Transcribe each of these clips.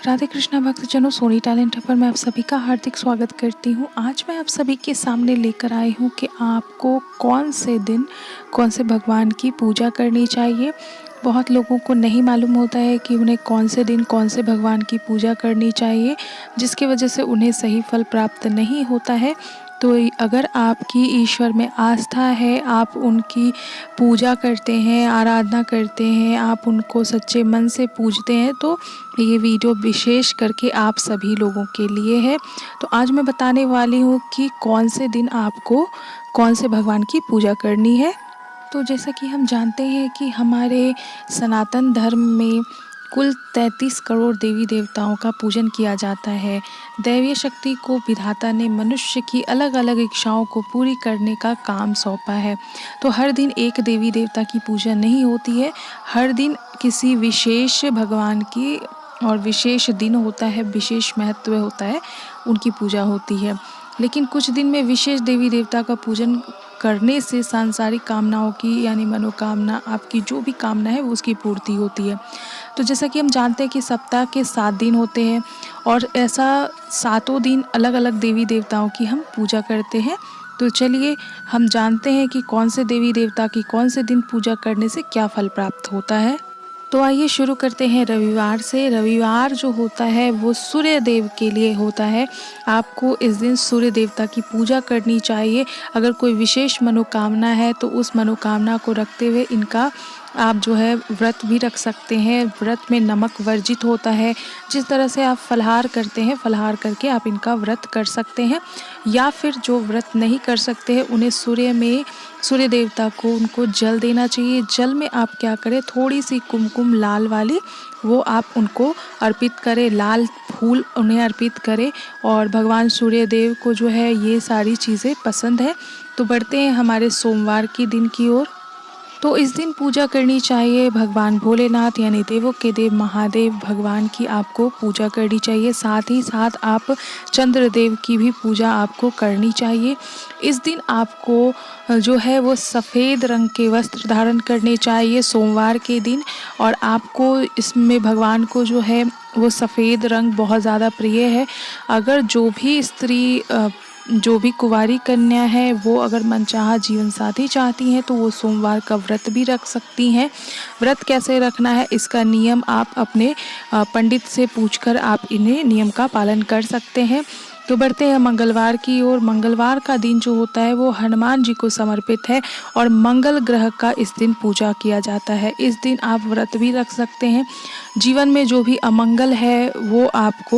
राधे कृष्णा भक्तजनों, सोनी टैलेंट पर मैं आप सभी का हार्दिक स्वागत करती हूँ। आज मैं आप सभी के सामने लेकर आई हूँ कि आपको कौन से दिन कौन से भगवान की पूजा करनी चाहिए। बहुत लोगों को नहीं मालूम होता है कि उन्हें कौन से दिन कौन से भगवान की पूजा करनी चाहिए, जिसकी वजह से उन्हें सही फल प्राप्त नहीं होता है। तो अगर आपकी ईश्वर में आस्था है, आप उनकी पूजा करते हैं, आराधना करते हैं, आप उनको सच्चे मन से पूजते हैं, तो ये वीडियो विशेष करके आप सभी लोगों के लिए है। तो आज मैं बताने वाली हूँ कि कौन से दिन आपको कौन से भगवान की पूजा करनी है। तो जैसा कि हम जानते हैं कि हमारे सनातन धर्म में कुल 33 करोड़ देवी देवताओं का पूजन किया जाता है। दैवीय शक्ति को विधाता ने मनुष्य की अलग अलग इच्छाओं को पूरी करने का काम सौंपा है। तो हर दिन एक देवी देवता की पूजा नहीं होती है, हर दिन किसी विशेष भगवान की और विशेष दिन होता है, विशेष महत्व होता है, उनकी पूजा होती है। लेकिन कुछ दिन में विशेष देवी देवता का पूजन करने से सांसारिक कामनाओं की यानी मनोकामना, आपकी जो भी कामना है वो उसकी पूर्ति होती है। तो जैसा कि हम जानते हैं कि सप्ताह के 7 दिन होते हैं और ऐसा 7 दिन अलग अलग देवी देवताओं की हम पूजा करते हैं। तो चलिए हम जानते हैं कि कौन से देवी देवता की कौन से दिन पूजा करने से क्या फल प्राप्त होता है। तो आइए शुरू करते हैं रविवार से। रविवार जो होता है वो सूर्य देव के लिए होता है। आपको इस दिन सूर्य देवता की पूजा करनी चाहिए। अगर कोई विशेष मनोकामना है तो उस मनोकामना को रखते हुए इनका आप जो है व्रत भी रख सकते हैं। व्रत में नमक वर्जित होता है। जिस तरह से आप फलाहार करते हैं, फलाहार करके आप इनका व्रत कर सकते हैं। या फिर जो व्रत नहीं कर सकते हैं उन्हें सूर्य देवता को उनको जल देना चाहिए। जल में आप क्या करें, थोड़ी सी कुमकुम लाल वाली वो आप उनको अर्पित करें, लाल फूल उन्हें अर्पित करें। और भगवान सूर्य देव को जो है ये सारी चीज़ें पसंद है। तो बढ़ते हैं हमारे सोमवार की दिन की ओर। तो इस दिन पूजा करनी चाहिए भगवान भोलेनाथ यानी देवों के देव महादेव भगवान की आपको पूजा करनी चाहिए। साथ ही साथ आप चंद्रदेव की भी पूजा आपको करनी चाहिए। इस दिन आपको जो है वो सफ़ेद रंग के वस्त्र धारण करने चाहिए सोमवार के दिन। और आपको इसमें भगवान को जो है वो सफ़ेद रंग बहुत ज़्यादा प्रिय है। अगर जो भी कुंवारी कन्या है वो अगर मनचाहा जीवन साथी चाहती हैं तो वो सोमवार का व्रत भी रख सकती हैं। व्रत कैसे रखना है इसका नियम आप अपने पंडित से पूछकर आप इन्हें नियम का पालन कर सकते हैं। तो बढ़ते हैं मंगलवार की ओर। मंगलवार का दिन जो होता है वो हनुमान जी को समर्पित है और मंगल ग्रह का इस दिन पूजा किया जाता है। इस दिन आप व्रत भी रख सकते हैं। जीवन में जो भी अमंगल है वो आप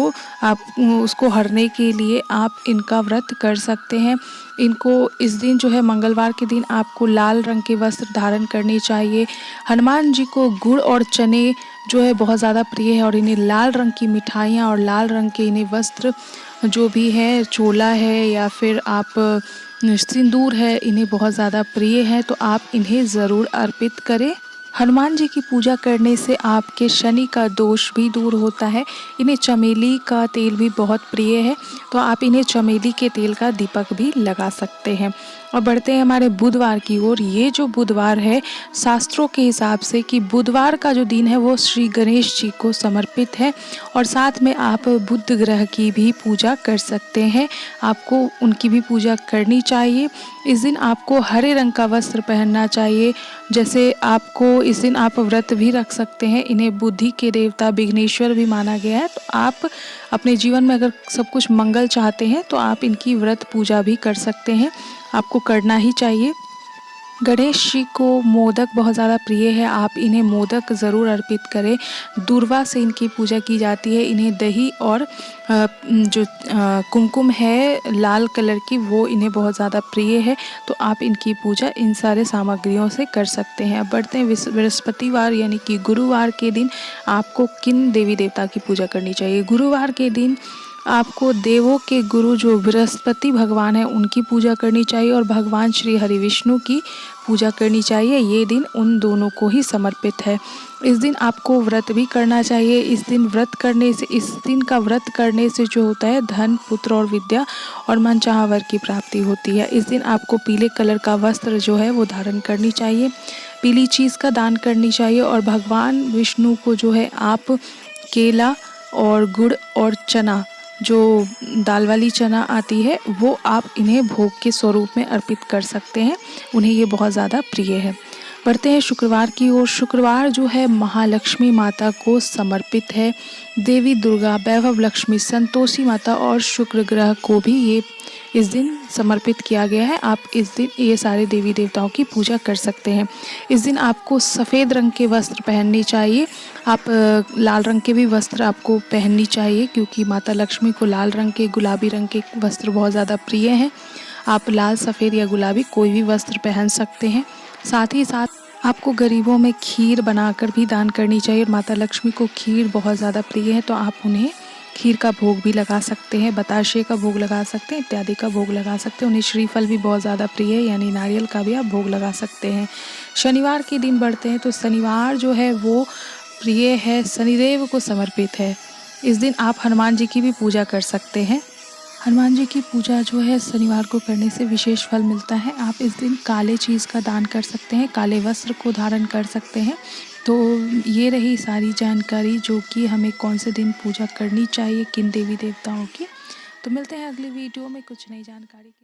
उसको हरने के लिए आप इनका व्रत कर सकते हैं। इनको इस दिन जो है मंगलवार के दिन आपको लाल रंग के वस्त्र धारण करने चाहिए। हनुमान जी को गुड़ और चने जो है बहुत ज़्यादा प्रिय है और इन्हें लाल रंग की मिठाइयाँ और लाल रंग के इन्हें वस्त्र जो भी है, चोला है या फिर आप सिंदूर है, इन्हें बहुत ज़्यादा प्रिय है। तो आप इन्हें ज़रूर अर्पित करें। हनुमान जी की पूजा करने से आपके शनि का दोष भी दूर होता है। इन्हें चमेली का तेल भी बहुत प्रिय है, तो आप इन्हें चमेली के तेल का दीपक भी लगा सकते हैं। और बढ़ते हैं हमारे बुधवार की ओर। ये जो बुधवार है शास्त्रों के हिसाब से कि बुधवार का जो दिन है वो श्री गणेश जी को समर्पित है। और साथ में आप बुध ग्रह की भी पूजा कर सकते हैं, आपको उनकी भी पूजा करनी चाहिए। इस दिन आपको हरे रंग का वस्त्र पहनना चाहिए। जैसे आपको इस दिन आप व्रत भी रख सकते हैं। इन्हें बुद्धि के देवता विघ्नेश्वर भी माना गया है। तो आप अपने जीवन में अगर सब कुछ मंगल चाहते हैं तो आप इनकी व्रत पूजा भी कर सकते हैं, आपको करना ही चाहिए। गणेश जी को मोदक बहुत ज़्यादा प्रिय है, आप इन्हें मोदक ज़रूर अर्पित करें। दूर्वा से इनकी पूजा की जाती है। इन्हें दही और जो कुमकुम है लाल कलर की वो इन्हें बहुत ज़्यादा प्रिय है। तो आप इनकी पूजा इन सारे सामग्रियों से कर सकते हैं। अब बढ़ते हैं बृहस्पतिवार यानी कि गुरुवार के दिन आपको किन देवी देवता की पूजा करनी चाहिए। गुरुवार के दिन आपको देवों के गुरु जो बृहस्पति भगवान है उनकी पूजा करनी चाहिए और भगवान श्री हरि विष्णु की पूजा करनी चाहिए। ये दिन उन दोनों को ही समर्पित है। इस दिन आपको व्रत भी करना चाहिए। इस दिन का व्रत करने से जो होता है धन, पुत्र और विद्या और मनचाहा वर की प्राप्ति होती है। इस दिन आपको पीले कलर का वस्त्र जो है वो धारण करनी चाहिए, पीली चीज़ का दान करनी चाहिए। और भगवान विष्णु को जो है आप केला और गुड़ और चना, जो दाल वाली चना आती है, वो आप इन्हें भोग के स्वरूप में अर्पित कर सकते हैं। उन्हें ये बहुत ज़्यादा प्रिय है। बढ़ते हैं शुक्रवार की ओर। शुक्रवार जो है महालक्ष्मी माता को समर्पित है। देवी दुर्गा, वैभव लक्ष्मी, संतोषी माता और शुक्र ग्रह को भी ये इस दिन समर्पित किया गया है। आप इस दिन ये सारे देवी देवताओं की पूजा कर सकते हैं। इस दिन आपको सफ़ेद रंग के वस्त्र पहनने चाहिए। आप लाल रंग के भी वस्त्र आपको पहननी चाहिए, क्योंकि माता लक्ष्मी को लाल रंग के, गुलाबी रंग के वस्त्र बहुत ज़्यादा प्रिय हैं। आप लाल, सफ़ेद या गुलाबी कोई भी वस्त्र पहन सकते हैं। साथ ही साथ आपको गरीबों में खीर बनाकर भी दान करनी चाहिए। और माता लक्ष्मी को खीर बहुत ज़्यादा प्रिय है, तो आप उन्हें खीर का भोग भी लगा सकते हैं, बताशे का भोग लगा सकते हैं, इत्यादि का भोग लगा सकते हैं। उन्हें श्रीफल भी बहुत ज़्यादा प्रिय है, यानी नारियल का भी आप भोग लगा सकते हैं। शनिवार के दिन बढ़ते हैं, तो शनिवार जो है वो प्रिय है, शनिदेव को समर्पित है। इस दिन आप हनुमान जी की भी पूजा कर सकते हैं। हनुमान जी की पूजा जो है शनिवार को करने से विशेष फल मिलता है। आप इस दिन काले चीज़ का दान कर सकते हैं, काले वस्त्र को धारण कर सकते हैं। तो ये रही सारी जानकारी, जो कि हमें कौन से दिन पूजा करनी चाहिए, किन देवी देवताओं की। तो मिलते हैं अगली वीडियो में कुछ नई जानकारी के